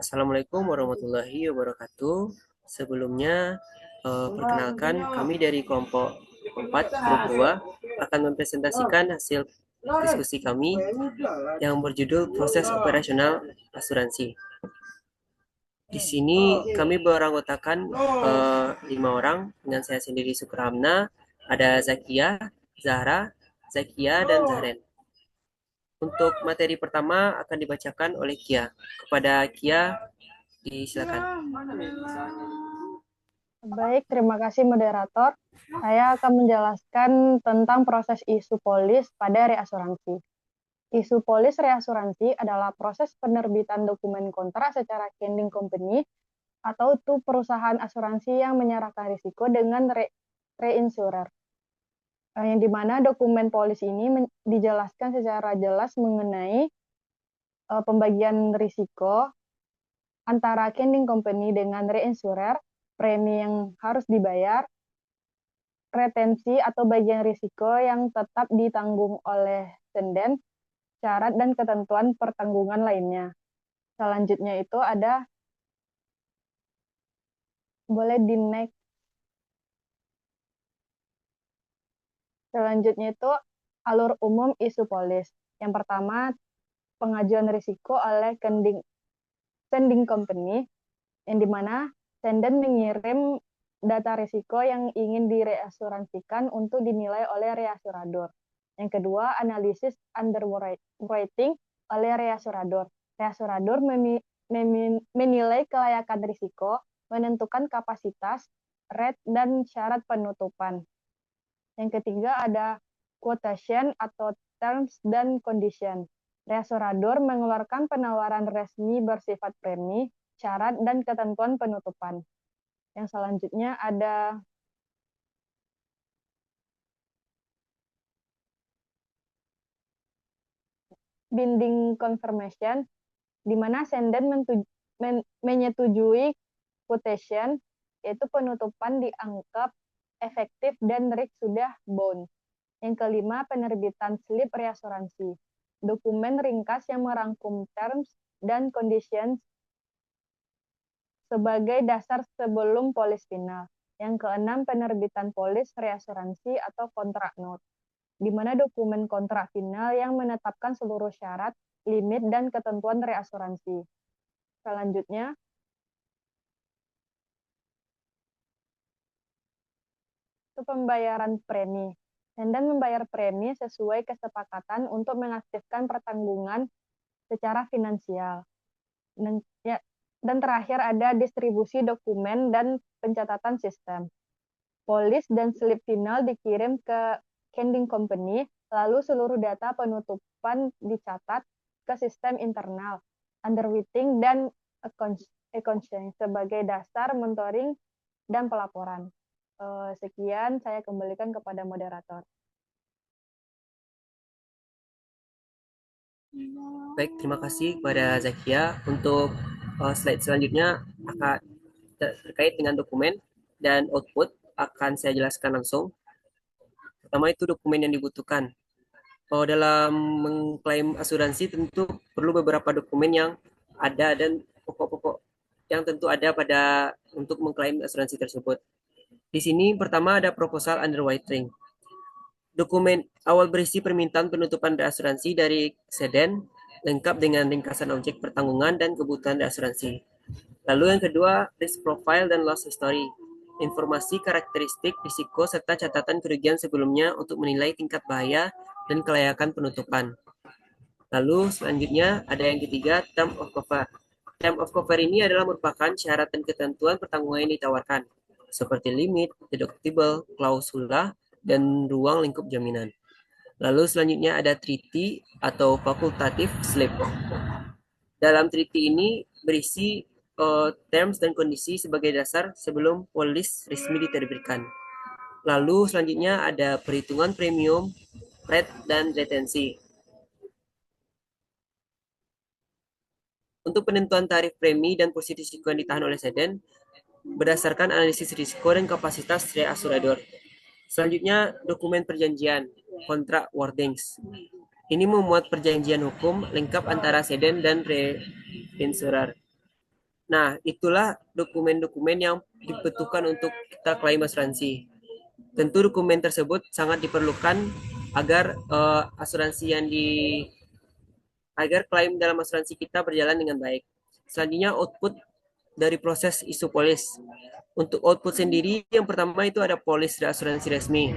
Assalamualaikum warahmatullahi wabarakatuh. Sebelumnya, perkenalkan kami dari kelompok 4 grup 2 akan mempresentasikan hasil diskusi kami yang berjudul proses operasional asuransi. Di sini kami beranggotakan 5 orang dengan saya sendiri Sukrahmna, ada Zakia, dan Zahren. Untuk materi pertama akan dibacakan oleh Kia. Kepada Kia, disilakan. Baik, terima kasih moderator. Saya akan menjelaskan tentang proses isu polis pada reasuransi. Isu polis reasuransi adalah proses penerbitan dokumen kontrak secara kending company atau itu perusahaan asuransi yang menyerahkan risiko dengan reinsurer. Yang dimana dokumen polis ini dijelaskan secara jelas mengenai pembagian risiko antara kending company dengan reinsurer, premi yang harus dibayar, retensi atau bagian risiko yang tetap ditanggung oleh senden, syarat dan ketentuan pertanggungan lainnya. Selanjutnya itu ada, boleh di next. Selanjutnya itu alur umum isu polis. Yang pertama, pengajuan risiko oleh sending company, yang dimana senden mengirim data risiko yang ingin direasuransikan untuk dinilai oleh reasurador. Yang kedua, analisis underwriting oleh reasurador. Reasurador menilai kelayakan risiko, menentukan kapasitas, rate, dan syarat penutupan. Yang ketiga ada quotation atau terms dan condition. Reasurador mengeluarkan penawaran resmi bersifat premi, syarat, dan ketentuan penutupan. Yang selanjutnya ada binding confirmation, di mana senden menyetujui quotation, yaitu penutupan dianggap efektif dan risk sudah bound. Yang kelima, penerbitan slip reasuransi, dokumen ringkas yang merangkum terms dan conditions sebagai dasar sebelum polis final. Yang keenam, penerbitan polis reasuransi atau kontrak note, di mana dokumen kontrak final yang menetapkan seluruh syarat, limit, dan ketentuan reasuransi. Selanjutnya, itu pembayaran premi. Senden membayar premi sesuai kesepakatan untuk mengaktifkan pertanggungan secara finansial. Dan terakhir ada distribusi dokumen dan pencatatan sistem. Polis dan slip final dikirim ke kending company, lalu seluruh data penutupan dicatat ke sistem internal, underwriting, dan accounting sebagai dasar monitoring dan pelaporan. Sekian, saya kembalikan kepada moderator. Baik, terima kasih kepada Zakia. Untuk slide selanjutnya akan terkait dengan dokumen dan output akan saya jelaskan langsung. Pertama itu dokumen yang dibutuhkan. Kalau dalam mengklaim asuransi tentu perlu beberapa dokumen yang ada dan pokok-pokok yang tentu ada pada untuk mengklaim asuransi tersebut. Di sini pertama ada proposal underwriting. Dokumen awal berisi permintaan penutupan reasuransi dari Seden, lengkap dengan ringkasan objek pertanggungan dan kebutuhan reasuransi. Lalu yang kedua, risk profile dan loss history. Informasi karakteristik risiko serta catatan kerugian sebelumnya untuk menilai tingkat bahaya dan kelayakan penutupan. Lalu selanjutnya ada yang ketiga, term of cover. Term of cover ini adalah merupakan syarat dan ketentuan pertanggungan yang ditawarkan, seperti limit, deductible, klausula, dan ruang lingkup jaminan. Lalu selanjutnya ada treaty atau fakultatif slip. Dalam treaty ini berisi terms dan kondisi sebagai dasar sebelum polis resmi diterbitkan. Lalu selanjutnya ada perhitungan premium, rate, dan retensi. Untuk penentuan tarif premi dan posisi risiko yang ditahan oleh Seden berdasarkan analisis risiko dan kapasitas reasurador. Selanjutnya, dokumen perjanjian, kontrak wordings. Ini memuat perjanjian hukum lengkap antara Seden dan reinsurer. Nah, itulah dokumen-dokumen yang dibutuhkan untuk kita klaim asuransi. Tentu dokumen tersebut sangat diperlukan agar asuransi yang di agar klaim dalam asuransi kita berjalan dengan baik. Selanjutnya output dari proses isu polis. Untuk output sendiri, yang pertama itu ada polis reasuransi resmi.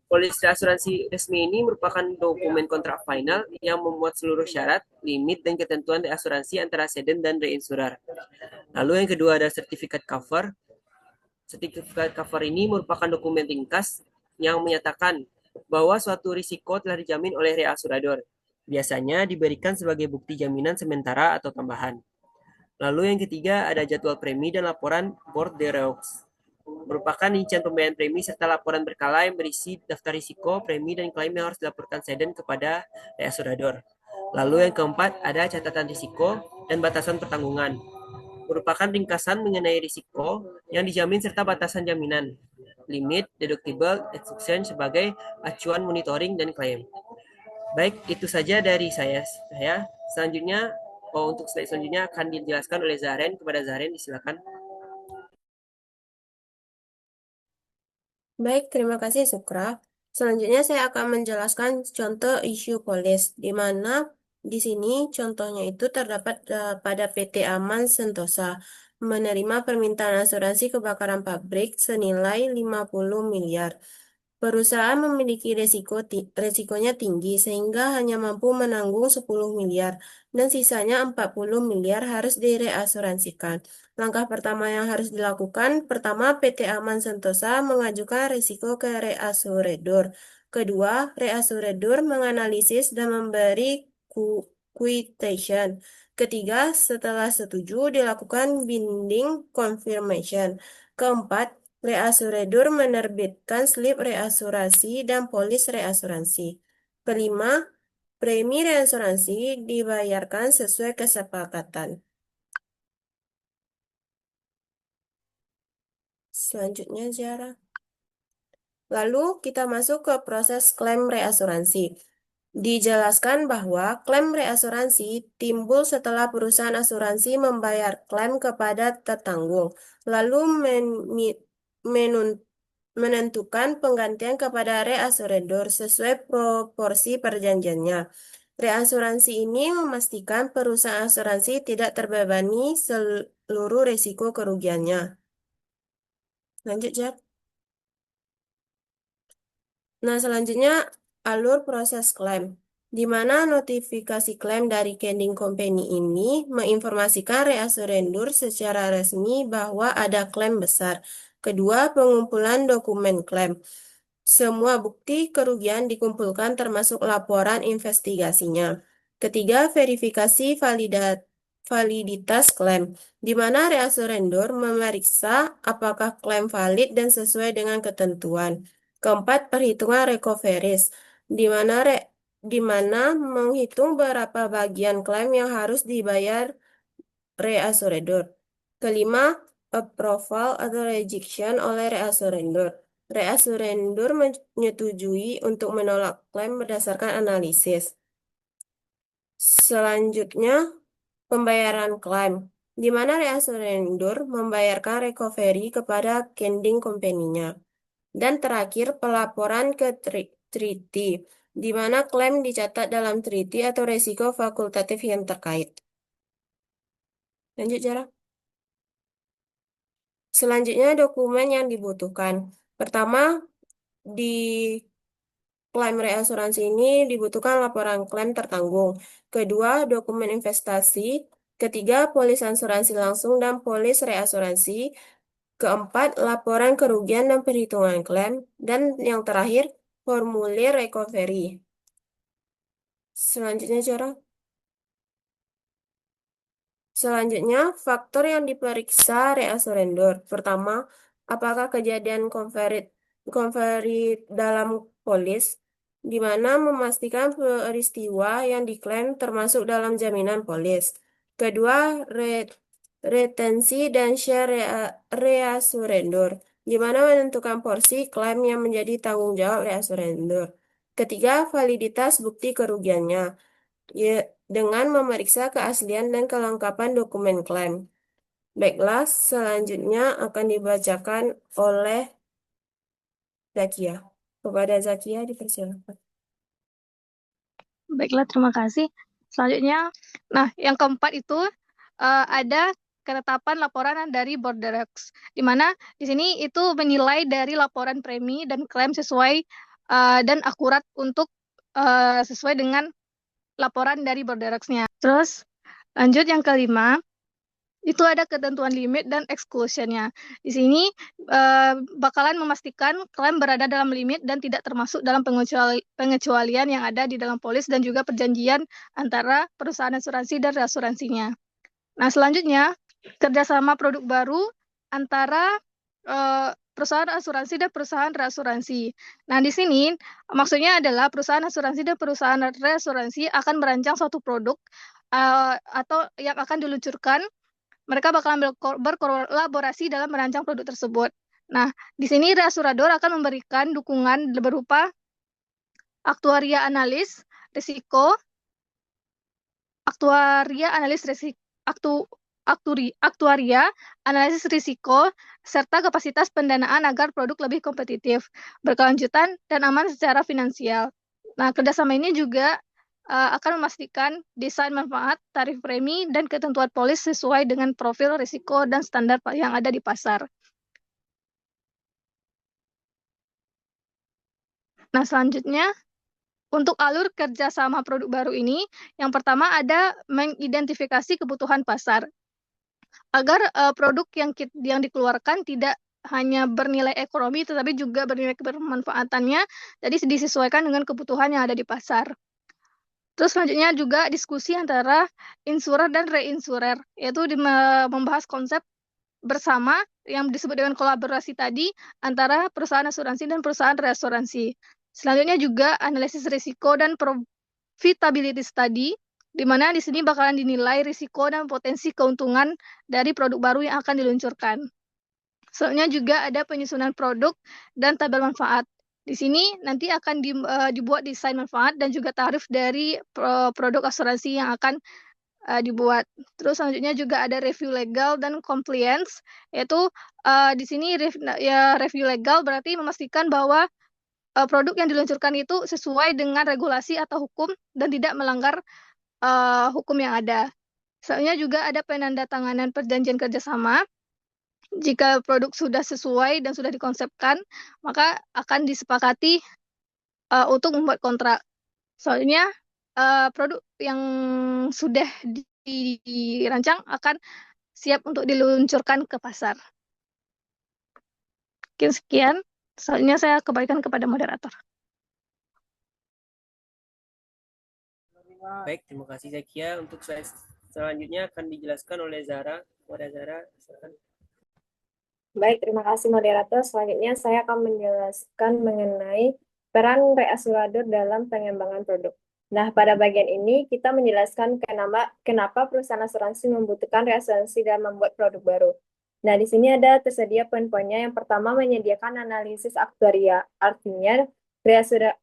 Polis asuransi resmi ini merupakan dokumen kontrak final yang memuat seluruh syarat, limit, dan ketentuan reasuransi antara cedent dan reinsurer. Lalu yang kedua ada sertifikat cover. Sertifikat cover ini merupakan dokumen ringkas yang menyatakan bahwa suatu risiko telah dijamin oleh reasurador. Biasanya diberikan sebagai bukti jaminan sementara atau tambahan. Lalu yang ketiga ada jadwal premi dan laporan board Bordeaux. Merupakan rincian pembayaran premi serta laporan berkala yang berisi daftar risiko, premi, dan klaim yang harus dilaporkan seden kepada reasurador. Lalu yang keempat ada catatan risiko dan batasan pertanggungan. Merupakan ringkasan mengenai risiko yang dijamin serta batasan jaminan, limit, deductible, exclusion sebagai acuan monitoring dan klaim. Baik, itu saja dari saya. Selanjutnya, untuk slide selanjutnya akan dijelaskan oleh Zaren. Kepada Zaren, disilakan. Baik, terima kasih Sukra. Selanjutnya saya akan menjelaskan contoh isu polis, di mana di sini contohnya itu terdapat pada PT Aman Sentosa menerima permintaan asuransi kebakaran pabrik senilai 50 miliar. Perusahaan memiliki resikonya tinggi sehingga hanya mampu menanggung 10 miliar dan sisanya 40 miliar harus direasuransikan. Langkah pertama yang harus dilakukan, pertama PT Aman Sentosa mengajukan risiko ke reasuredor. Kedua, reasuredor menganalisis dan memberi quotation. Ketiga, setelah setuju dilakukan binding confirmation. Keempat, reasuredor menerbitkan slip reasurasi dan polis reasuransi. Kelima, premi reasuransi dibayarkan sesuai kesepakatan. Selanjutnya, Zara. Lalu kita masuk ke proses klaim reasuransi. Dijelaskan bahwa klaim reasuransi timbul setelah perusahaan asuransi membayar klaim kepada tertanggung, lalu menentukan penggantian kepada reasuredor sesuai proporsi perjanjiannya. Reasuransi ini memastikan perusahaan asuransi tidak terbebani seluruh risiko kerugiannya. Lanjut, Jar. Nah, selanjutnya alur proses klaim, di mana notifikasi klaim dari Kending Company ini menginformasikan reassurandor secara resmi bahwa ada klaim besar. Kedua, pengumpulan dokumen klaim. Semua bukti kerugian dikumpulkan termasuk laporan investigasinya. Ketiga, verifikasi validitas klaim, di mana reassurandor memeriksa apakah klaim valid dan sesuai dengan ketentuan. Keempat, perhitungan recoveries, di mana menghitung berapa bagian klaim yang harus dibayar reassuredor. Kelima, approval atau rejection oleh reassurandor. Reassurandor menyetujui untuk menolak klaim berdasarkan analisis. Selanjutnya, pembayaran klaim, di mana reassurandor membayarkan recovery kepada Kending Company-nya. Dan terakhir, pelaporan ke treaty, di mana klaim dicatat dalam treaty atau resiko fakultatif yang terkait. Lanjut, Jara. Selanjutnya, dokumen yang dibutuhkan. Pertama, di klaim reasuransi ini dibutuhkan laporan klaim tertanggung. Kedua, dokumen investasi. Ketiga, polis asuransi langsung dan polis reasuransi. Keempat, laporan kerugian dan perhitungan klaim. Dan yang terakhir, formulir recovery. Selanjutnya, cara. Selanjutnya, faktor yang diperiksa reassurandor. Pertama, apakah kejadian konflik dalam polis, di mana memastikan peristiwa yang diklaim termasuk dalam jaminan polis. Kedua, retensi dan share reassurandor, di mana menentukan porsi klaim yang menjadi tanggung jawab reassurandor. Ketiga, validitas bukti kerugiannya. dengan memeriksa keaslian dan kelengkapan dokumen klaim. Baiklah, selanjutnya akan dibacakan oleh Zakia. Kepada Zakia dipersilakan. Baiklah, terima kasih. Selanjutnya, nah yang keempat itu ada ketetapan laporan dari Borderex, di mana di sini itu menilai dari laporan premi dan klaim sesuai dan akurat untuk sesuai dengan laporan dari Borderex-nya. Terus lanjut yang kelima, itu ada ketentuan limit dan exclusion-nya. Di sini bakalan memastikan klaim berada dalam limit dan tidak termasuk dalam pengecualian yang ada di dalam polis dan juga perjanjian antara perusahaan asuransi dan reasuransinya. Nah, selanjutnya, kerjasama produk baru antara perusahaan asuransi dan perusahaan reasuransi. Nah, di sini maksudnya adalah perusahaan asuransi dan perusahaan reasuransi akan merancang suatu produk atau yang akan diluncurkan. Mereka bakalan berkolaborasi dalam merancang produk tersebut. Nah, di sini reasurador akan memberikan dukungan berupa aktuaria analis risiko, aktuaria analis risiko, aktuaria analisis risiko, serta kapasitas pendanaan agar produk lebih kompetitif, berkelanjutan, dan aman secara finansial. Nah, kerjasama ini juga akan memastikan desain manfaat, tarif premi, dan ketentuan polis sesuai dengan profil risiko dan standar yang ada di pasar. Nah, selanjutnya, untuk alur kerjasama produk baru ini, yang pertama ada mengidentifikasi kebutuhan pasar, agar produk yang dikeluarkan tidak hanya bernilai ekonomi, tetapi juga bernilai kebermanfaatannya, jadi disesuaikan dengan kebutuhan yang ada di pasar. Terus selanjutnya juga diskusi antara insurer dan reinsurer, yaitu membahas konsep bersama yang disebut dengan kolaborasi tadi antara perusahaan asuransi dan perusahaan reasuransi. Selanjutnya juga analisis risiko dan profitability study, di mana di sini bakalan dinilai risiko dan potensi keuntungan dari produk baru yang akan diluncurkan. Selanjutnya juga ada penyusunan produk dan tabel manfaat. Di sini nanti akan dibuat desain manfaat dan juga tarif dari produk asuransi yang akan dibuat. Terus selanjutnya juga ada review legal dan compliance, yaitu di sini review legal berarti memastikan bahwa produk yang diluncurkan itu sesuai dengan regulasi atau hukum dan tidak melanggar hukum yang ada. Selanjutnya juga ada penandatanganan perjanjian kerjasama. Jika produk sudah sesuai dan sudah dikonsepkan, maka akan disepakati untuk membuat kontrak. Soalnya produk yang sudah dirancang akan siap untuk diluncurkan ke pasar. Mungkin sekian. Soalnya saya kembalikan kepada moderator. Baik, terima kasih Zakia. Untuk slide selanjutnya akan dijelaskan oleh Zara. Kepada Zara, silakan. Baik, terima kasih moderator. Selanjutnya saya akan menjelaskan mengenai peran reasurador dalam pengembangan produk. Nah, pada bagian ini kita menjelaskan kenapa perusahaan asuransi membutuhkan reasuransi dalam membuat produk baru. Nah, di sini ada tersedia poin-poinnya. Yang pertama, menyediakan analisis aktuaria. Artinya,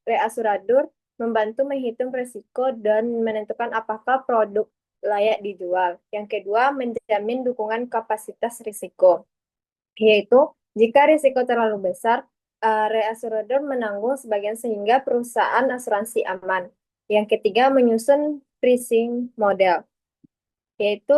reasurador membantu menghitung risiko dan menentukan apakah produk layak dijual. Yang kedua, menjamin dukungan kapasitas risiko, yaitu jika risiko terlalu besar, reasurador menanggung sebagian sehingga perusahaan asuransi aman. Yang ketiga, menyusun pricing model, yaitu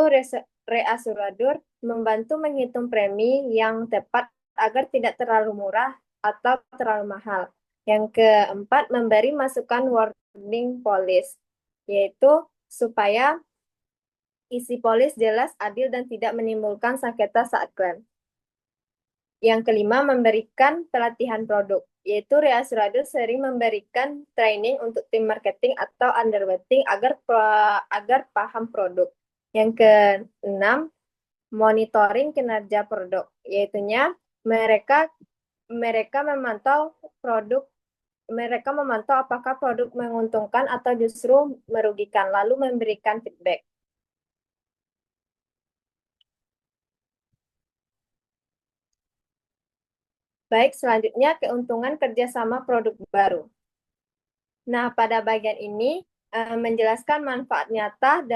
reasurador membantu menghitung premi yang tepat agar tidak terlalu murah atau terlalu mahal. Yang keempat, memberi masukan wording polis, yaitu supaya isi polis jelas, adil, dan tidak menimbulkan sengketa saat klaim. Yang kelima, memberikan pelatihan produk, yaitu reasurador sering memberikan training untuk tim marketing atau underwriting agar paham produk. Yang keenam, monitoring kinerja produk, yaitunya mereka memantau apakah produk menguntungkan atau justru merugikan, lalu memberikan feedback. Baik, selanjutnya keuntungan kerjasama produk baru. Nah, pada bagian ini menjelaskan manfaat nyata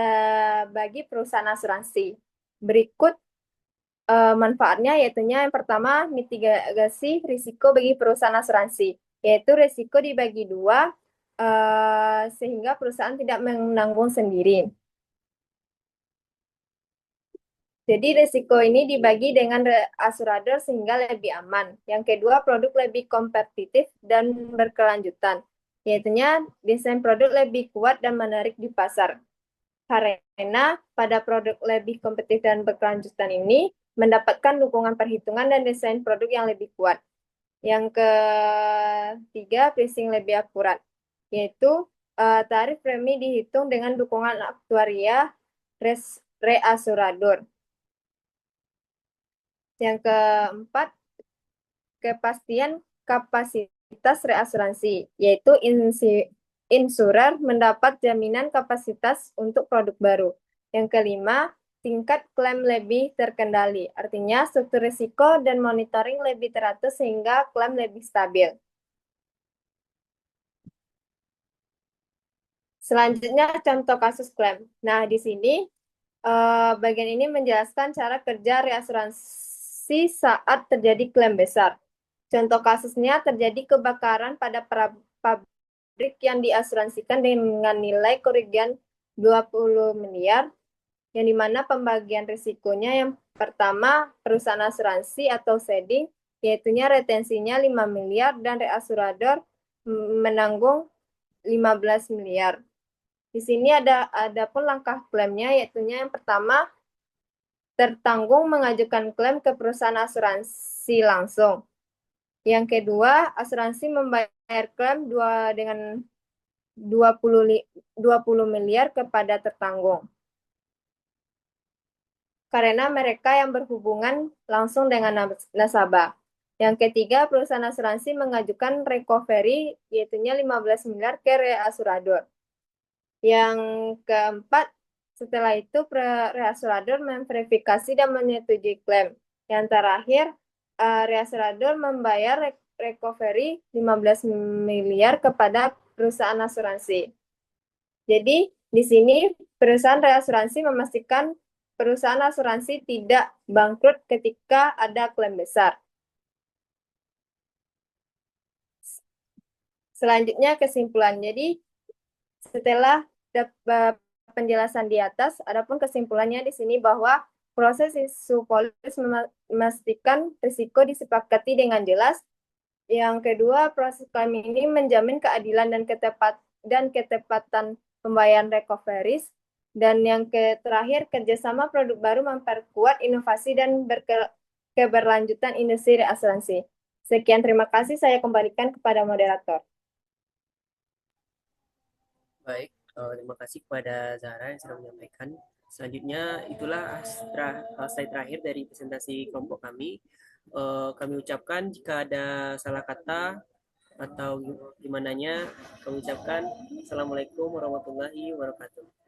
bagi perusahaan asuransi. Berikut manfaatnya, yaitu yang pertama, mitigasi risiko bagi perusahaan asuransi, yaitu risiko dibagi dua, sehingga perusahaan tidak menanggung sendiri. Jadi risiko ini dibagi dengan asurator sehingga lebih aman. Yang kedua, produk lebih kompetitif dan berkelanjutan, yaitu desain produk lebih kuat dan menarik di pasar. Karena pada produk lebih kompetitif dan berkelanjutan ini mendapatkan dukungan perhitungan dan desain produk yang lebih kuat. Yang ketiga, pricing lebih akurat, yaitu tarif premi dihitung dengan dukungan aktuaria reasurator. Yang keempat, kepastian kapasitas reasuransi, yaitu insurer mendapat jaminan kapasitas untuk produk baru. Yang kelima, tingkat klaim lebih terkendali, artinya struktur risiko dan monitoring lebih teratur sehingga klaim lebih stabil. Selanjutnya, contoh kasus klaim. Nah, di sini bagian ini menjelaskan cara kerja reasuransi saat terjadi klaim besar. Contoh kasusnya terjadi kebakaran pada pabrik yang diasuransikan dengan nilai kerugian 20 miliar, yang dimana pembagian risikonya yang pertama perusahaan asuransi atau ceding, yaitu retensinya 5 miliar dan reasurator menanggung 15 miliar. Di sini ada pun langkah klaimnya, yaitu yang pertama, tertanggung mengajukan klaim ke perusahaan asuransi langsung. Yang kedua, asuransi membayar klaim dengan 20 miliar kepada tertanggung, karena mereka yang berhubungan langsung dengan nasabah. Yang ketiga, perusahaan asuransi mengajukan recovery, yaitu 15 miliar ke reasurator. Yang keempat, setelah itu reasurator memverifikasi dan menyetujui klaim. Yang terakhir, reasurator membayar recovery 15 miliar kepada perusahaan asuransi. Jadi, di sini perusahaan reasuransi memastikan perusahaan asuransi tidak bangkrut ketika ada klaim besar. Selanjutnya kesimpulan. Jadi, setelah penjelasan di atas, adapun kesimpulannya di sini bahwa proses isu polis memastikan risiko disepakati dengan jelas. Yang kedua, proses klaim ini menjamin keadilan dan ketepatan pembayaran recoveries. Dan yang terakhir, kerjasama produk baru memperkuat inovasi dan keberlanjutan industri asuransi. Sekian, terima kasih. Saya kembalikan kepada moderator. Baik, terima kasih kepada Zahra yang sudah menyampaikan. Selanjutnya, itulah slide terakhir dari presentasi kelompok kami. Kami ucapkan jika ada salah kata atau gimananya, kami ucapkan Assalamualaikum warahmatullahi wabarakatuh.